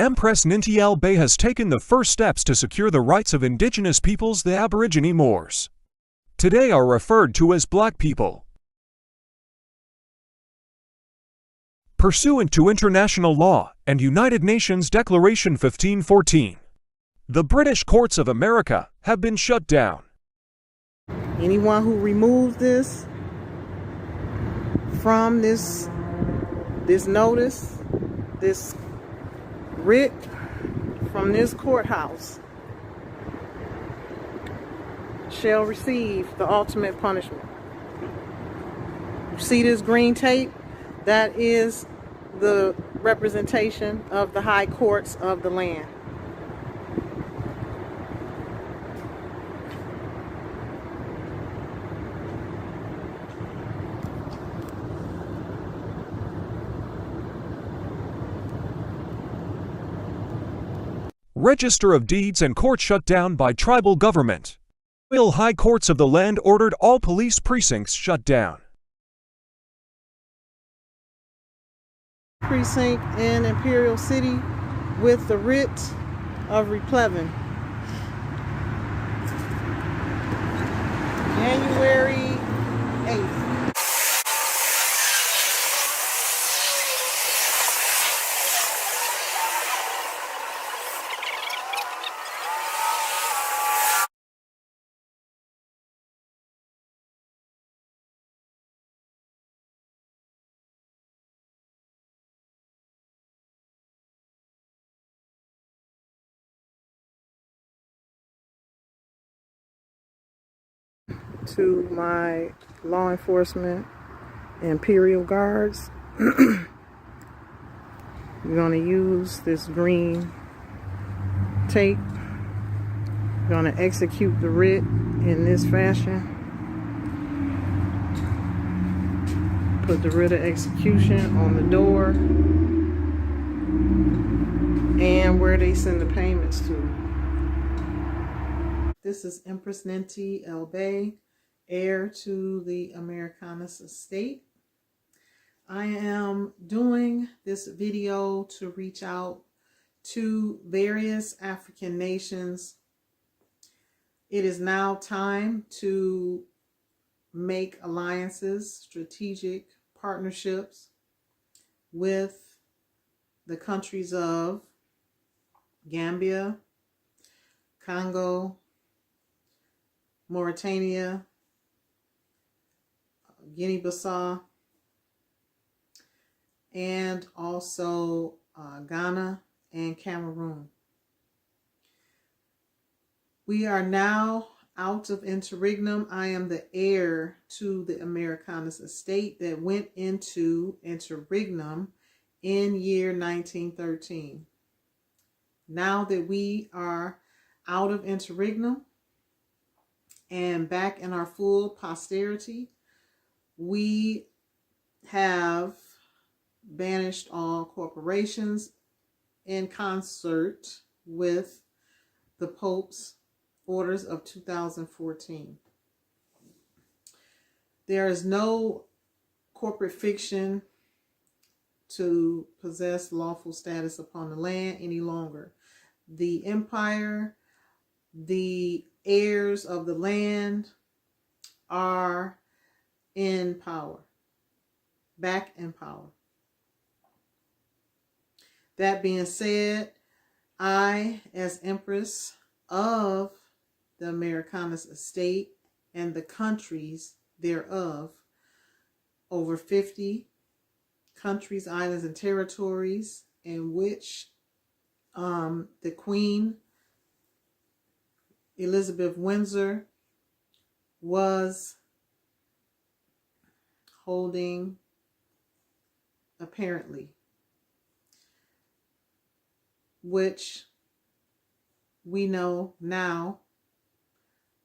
Empress Ninti El Bey has taken the first steps to secure the rights of indigenous peoples, the Aborigine Moors. Today are referred to as Black people. Pursuant to international law and United Nations Declaration 1514, the British courts of America have been shut down. Anyone who removes this from this notice, this writ from this courthouse, shall receive the ultimate punishment. You see this green tape? That is the representation of the high courts of the land. Register of Deeds and court shut down by tribal government. Royal High Courts of the land ordered all police precincts shut down. Precinct in Imperial City with the writ of replevin. January 8th. To my law enforcement Imperial Guards, we're going to use this green tape. We're going to execute the writ in this fashion. Put the writ of execution on the door and where they send the payments to. This is Empress Ninti El Bey, heir to the Americanus estate. I am doing this video to reach out to various African nations. It is now time to make alliances, strategic partnerships with the countries of Gambia, Congo, Mauritania, Guinea-Bissau, and also Ghana and Cameroon. We are now out of interregnum. I am the heir to the Americanus estate that went into interregnum in year 1913. Now that we are out of interregnum and back in our full posterity, we have banished all corporations in concert with the Pope's orders of 2014. There is no corporate fiction to possess lawful status upon the land any longer. The empire, the heirs of the land are in power, back in power. That being said, I, as Empress of the Americanus estate and the countries thereof, over 50 countries, islands, and territories in which the Queen Elizabeth Windsor was holding, apparently, which we know now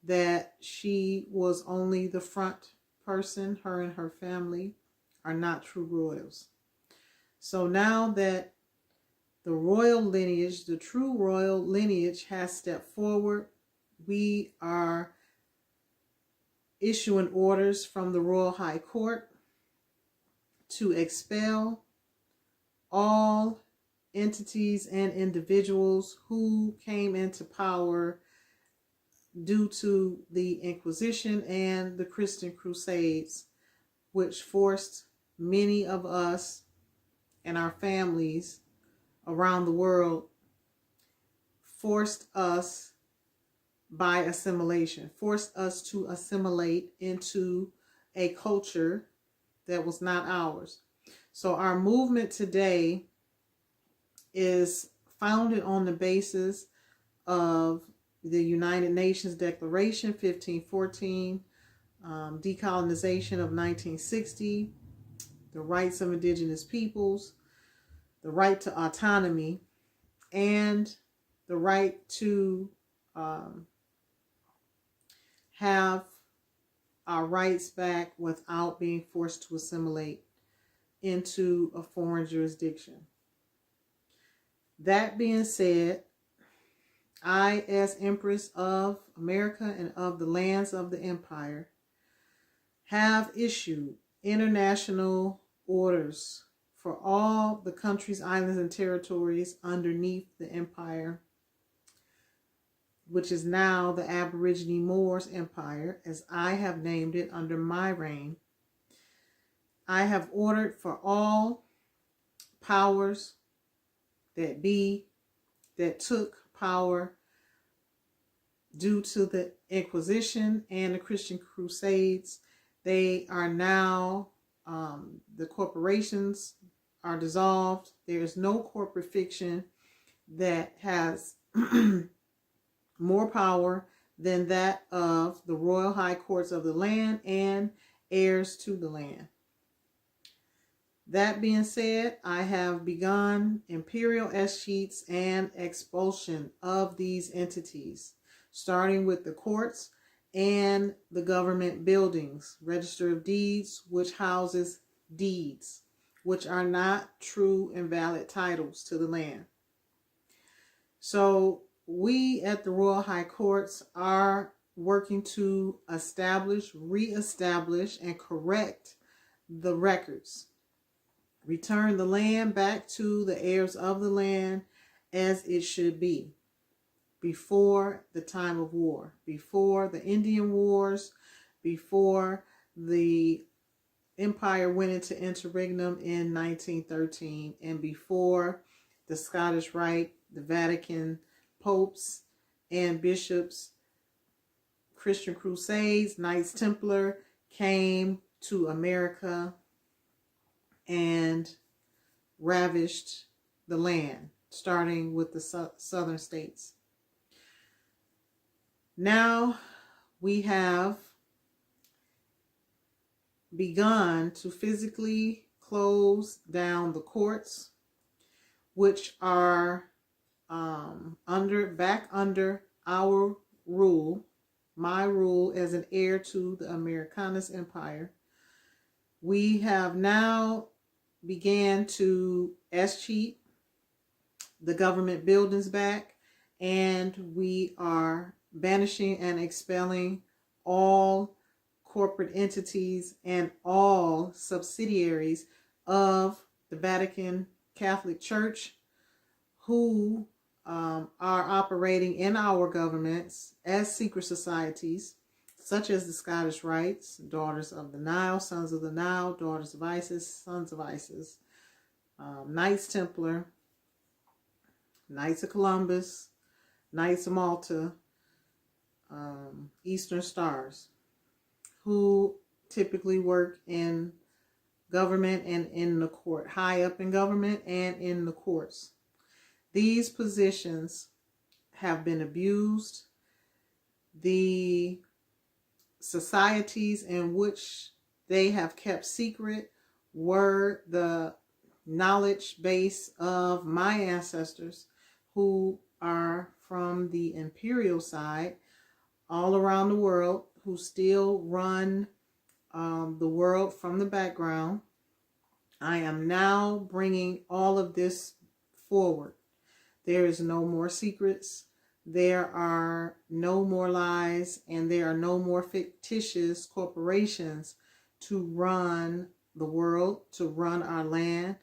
that she was only the front person. Her and her family are not true royals. So now that the royal lineage, the true royal lineage, has stepped forward, we are issuing orders from the Royal High Court to expel all entities and individuals who came into power due to the Inquisition and the Christian Crusades, which forced many of us and our families around the world, forced us by assimilation, forced us to assimilate into a culture that was not ours. So our movement today is founded on the basis of the United Nations Declaration 1514, decolonization of 1960, the rights of indigenous peoples, the right to autonomy, and the right to have our rights back without being forced to assimilate into a foreign jurisdiction. That being said, I, as Empress of America and of the lands of the Empire, have issued international orders for all the countries, islands, and territories underneath the Empire, which is now the Aborigine Moors Empire, as I have named it under my reign. I have ordered for all powers that be, that took power due to the Inquisition and the Christian Crusades. They are now, the corporations are dissolved. There is no corporate fiction that has more power than that of the royal high courts of the land and heirs to the land. That being said, I have begun imperial escheats and expulsion of these entities, starting with the courts and the government buildings, Register of Deeds, which houses deeds, which are not true and valid titles to the land. So we at the Royal High Courts are working to establish, reestablish, and correct the records. Return the land back to the heirs of the land as it should be before the time of war, before the Indian Wars, before the Empire went into interregnum in 1913, and before the Scottish Rite, the Vatican, popes and bishops, Christian Crusades, Knights Templar came to America and ravished the land, starting with the southern states. Now we have begun to physically close down the courts, which are back under our rule, my rule as an heir to the Americanist Empire. We have now began to escheat the government buildings back, and we are banishing and expelling all corporate entities and all subsidiaries of the Vatican Catholic Church who are operating in our governments as secret societies, such as the Scottish Rites, Daughters of the Nile, Sons of the Nile, Daughters of Isis, Sons of Isis, Knights Templar, Knights of Columbus, Knights of Malta, Eastern Stars, who typically work in government and in the court, high up in government and in the courts. These positions have been abused. The societies in which they have kept secret were the knowledge base of my ancestors, who are from the imperial side all around the world, who still run the world from the background. I am now bringing all of this forward. There is no more secrets. There are no more lies, and there are no more fictitious corporations to run the world, to run our land.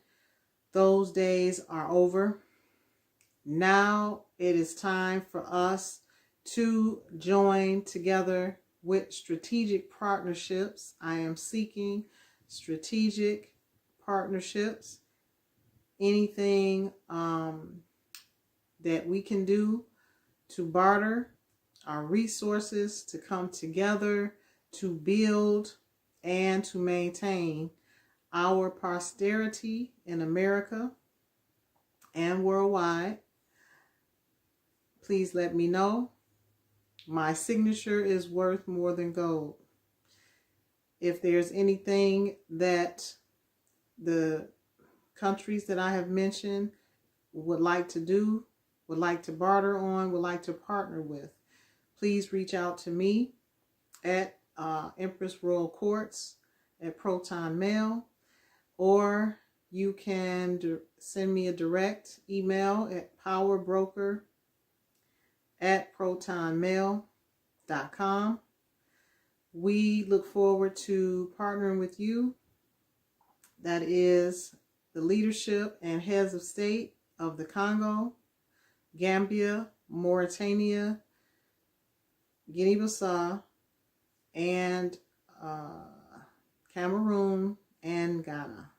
Those days are over. Now it is time for us to join together with strategic partnerships. I am seeking strategic partnerships. Anything that we can do to barter our resources, to come together, to build and to maintain our posterity in America and worldwide. Please let me know. My signature is worth more than gold. If there's anything that the countries that I have mentioned would like to do, would like to barter on, would like to partner with, please reach out to me at Empress Royal Courts at Proton Mail, or you can send me a direct email at powerbroker@protonmail.com. We look forward to partnering with you. That is the leadership and heads of state of the Congo, Gambia, Mauritania, Guinea-Bissau, and Cameroon and Ghana.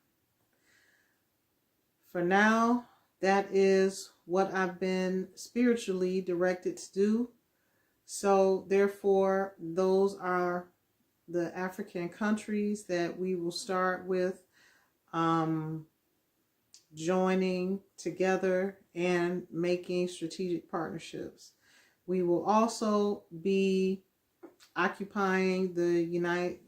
For now, that is what I've been spiritually directed to do. So therefore, those are the African countries that we will start with joining together and making strategic partnerships. We will also be occupying the United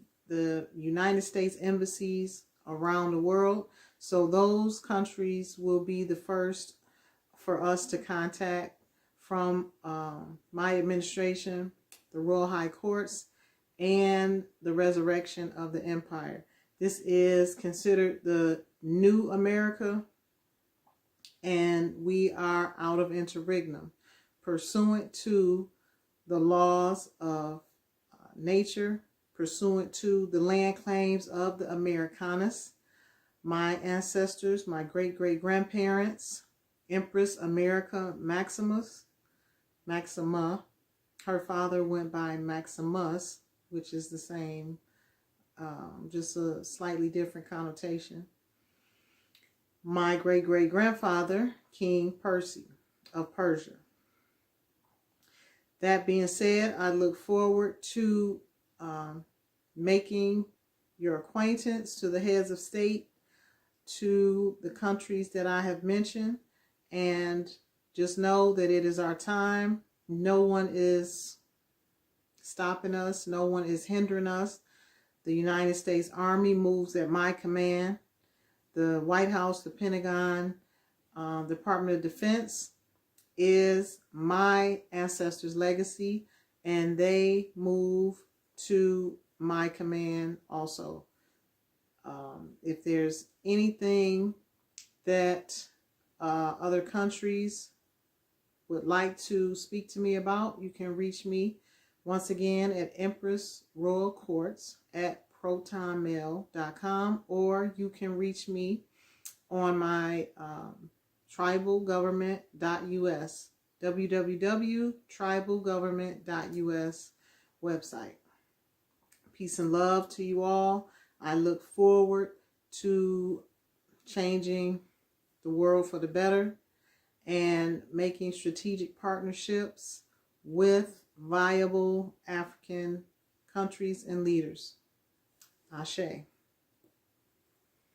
States embassies around the world. So those countries will be the first for us to contact from my administration, the Royal High Courts, and the resurrection of the empire. This is considered the new America, and we are out of interregnum, pursuant to the laws of nature, pursuant to the land claims of the Americanas. My ancestors, my great-great-grandparents, Empress America Maxima, her father went by Maximus, which is the same, just a slightly different connotation. My great-great-grandfather, King Percy of Persia. That being said, I look forward to making your acquaintance, to the heads of state, to the countries that I have mentioned, and just know that it is our time. No one is stopping us. No one is hindering us. The United States Army moves at my command. The White House, the Pentagon, Department of Defense is my ancestors' legacy, and they move to my command also. If there's anything that other countries would like to speak to me about, you can reach me once again at Empress Royal Courts at protonmail.com, or you can reach me on my tribalgovernment.us, www.tribalgovernment.us website. Peace and love to you all. I look forward to changing the world for the better and making strategic partnerships with viable African countries and leaders. Ashe.